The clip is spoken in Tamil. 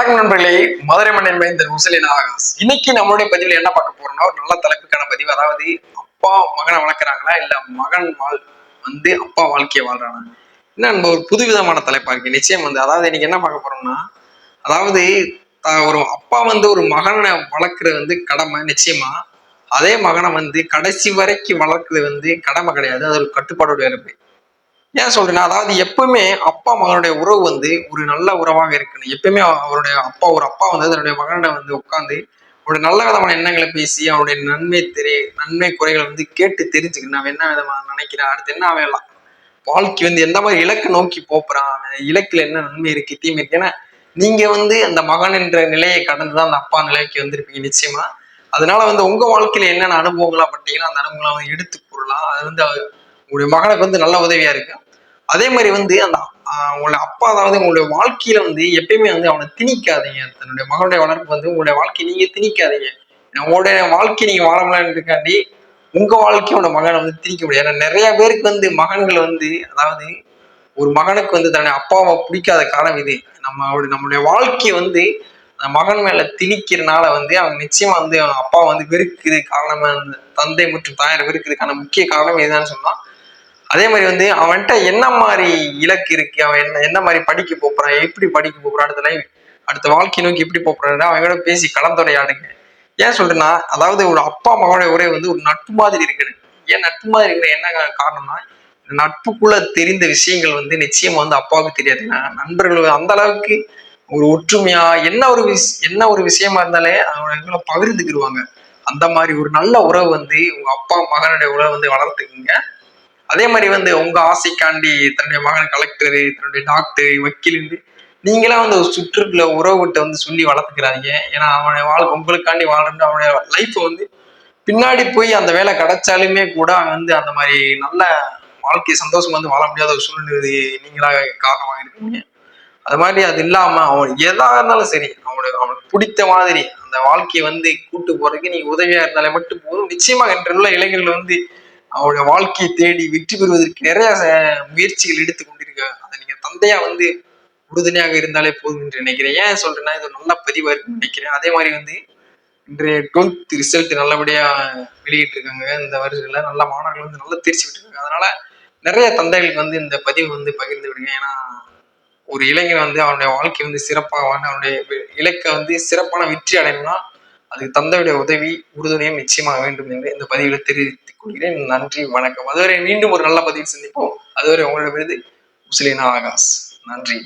வணக்கம் நண்பர்களே, மதுரை மண்ணின் மைந்தர் முசலின் ஆகாஷ். இன்னைக்கு நம்மளுடைய பதிவில் என்ன பார்க்க போறோம்னா, ஒரு நல்ல தலைப்புக்கான பதிவு. அதாவது அப்பா மகனை வளர்க்குறாங்களா இல்ல மகன் அப்பா வாழ்க்கையை வாழ்றானா? என்ன நம்ம ஒரு புதுவிதமான தலைப்பா இருக்கு. நிச்சயம் அதாவது இன்னைக்கு என்ன பார்க்க போறோம்னா, அதாவது ஒரு அப்பா ஒரு மகனை வளர்க்குறது கடமை நிச்சயமா. அதே மகனை கடைசி வரைக்கும் வளர்க்குறது கடமை கிடையாது. அது ஒரு கட்டுப்பாடோட இருப்பு. ஏன் சொல்றேன்னா, அதாவது எப்பவுமே அப்பா மகனுடைய உறவு ஒரு நல்ல உறவாக இருக்கணும். எப்பவுமே அவருடைய ஒரு அப்பா தன்னுடைய மகனிடம் உட்கார்ந்து அவருடைய நல்ல விதமான எண்ணங்களை பேசி அவருடைய நன்மை குறைகளை கேட்டு தெரிஞ்சுக்கணும். அவன் என்ன விதமான நினைக்கிறான், அடுத்து என்ன அவன் வாழ்க்கை எந்த மாதிரி இலக்கை நோக்கி போறான், இலக்குல என்ன நன்மை இருக்கு தீமை இருக்கு. ஏன்னா நீங்க அந்த மகன் என்ற நிலையை கடந்துதான் அந்த அப்பா நிலைக்கு வந்திருப்பீங்க நிச்சயமா. அதனால உங்க வாழ்க்கையில என்னென்ன அனுபவங்களா பட்டீங்கன்னா அந்த அனுபவங்களை எடுத்து கூறலாம். அது உங்களுடைய மகனுக்கு நல்ல உதவியா இருக்கு. அதே மாதிரி அந்த உங்களுடைய அப்பா அதாவது உங்களுடைய வாழ்க்கையில எப்பயுமே அவனை திணிக்காதீங்க. தன்னுடைய மகனுடைய வளர்ப்பு உங்களுடைய வாழ்க்கையை நீங்க திணிக்காதீங்க. உங்களுடைய வாழ்க்கையை நீங்க வாழ முடியாதுக்காண்டி உங்க வாழ்க்கையோட மகனை திணிக்க முடியாது. ஏன்னா நிறைய பேருக்கு மகன்கள் அதாவது ஒரு மகனுக்கு தன்னுடைய அப்பாவை பிடிக்காத காலம் இது. நம்மளுடைய வாழ்க்கையை மகன் மேல திணிக்கிறதுனால அவங்க நிச்சயமா அவங்க அப்பா வெறுக்குது காரணம் தந்தை மற்றும் தாயாரை வெறுக்கிறதுக்கான முக்கிய காரணம் இதுதான் சொல்லலாம். அதே மாதிரி அவன்கிட்ட என்ன மாதிரி இலக்கு இருக்கு, அவன் என்ன மாதிரி படிக்க போறான், எப்படி படிக்க போறான், அடுத்த வாழ்க்கை நோக்கி எப்படி போறான் அவங்களோட பேசி கலந்துரையாடுங்க. ஏன் சொல்றேன்னா, அதாவது ஒரு அப்பா மகனுடைய உரை ஒரு நட்பு மாதிரி இருக்குது. ஏன் நட்பு மாதிரி இருக்கிற என்ன காரணம்னா, நட்புக்குள்ள தெரிந்த விஷயங்கள் நிச்சயமா அப்பாவுக்கு தெரியாதுன்னா நண்பர்கள் அந்த அளவுக்கு ஒரு ஒற்றுமையா என்ன ஒரு விஷயமா இருந்தாலே அவங்க பகிர்ந்துக்கிடுவாங்க. அந்த மாதிரி ஒரு நல்ல உறவு உங்க அப்பா மகனுடைய உறவு வளர்த்துக்குங்க. அதே மாதிரி உங்க ஆசைக்காண்டி தன்னுடைய மகன் கலெக்டரு, தன்னுடைய டாக்டர், வக்கீல் நீங்களாம் ஒரு சுற்றுல உறவு விட்டு சொல்லி வளர்த்துக்கிறாங்க. ஏன்னா அவனுடைய உங்களுக்காண்டி வாழ்றது அவனுடைய லைஃப் பின்னாடி போய் அந்த வேலை கிடைச்சாலுமே கூட அந்த மாதிரி நல்ல வாழ்க்கை சந்தோஷம் வாழ முடியாத ஒரு சூழ்நிலை நீங்களா காரணமாக இருக்கீங்க. அது மாதிரி அது இல்லாம அவன் எதா இருந்தாலும் சரி அவனுக்கு பிடித்த மாதிரி அந்த வாழ்க்கையை கூட்டு போறதுக்கு நீங்க உதவியா இருந்தாலே மட்டும் போதும். நிச்சயமாக இன்றைய இளைஞர்கள் அவருடைய வாழ்க்கையை தேடி வெற்றி பெறுவதற்கு நிறைய முயற்சிகள் எடுத்துக் கொண்டிருக்காங்க. அதை நீங்க தந்தையா உறுதுணையாக இருந்தாலே போதும் என்று நினைக்கிறேன். ஏன் சொல்றேன்னா இது நல்ல பதிவா இருக்குன்னு நினைக்கிறேன். அதே மாதிரி இன்றைய 12th ரிசல்ட் நல்லபடியா வெளியிட்டு இருக்காங்க. இந்த வருஷத்துல நல்ல மாணவர்கள் நல்ல தேர்ச்சி விட்டுருக்காங்க. அதனால நிறைய தந்தைகளுக்கு இந்த பதிவு பகிர்ந்து விடுங்க. ஏன்னா ஒரு இளைஞன் அவனுடைய வாழ்க்கை சிறப்பாக அவனுடைய இலக்கை சிறப்பான வெற்றி அடையணும்னா அதுக்கு தந்தையுடைய உதவி உறுதுணையும் நிச்சயமாக வேண்டும் என்று இந்த பதிவில் தெரிவித்துக் கொள்கிறேன். நன்றி, வணக்கம். அதுவரை மீண்டும் ஒரு நல்ல பதிவில் சந்திப்போம். அதுவரை உங்களிடமிருந்து முசலின் ஆகாஷ். நன்றி.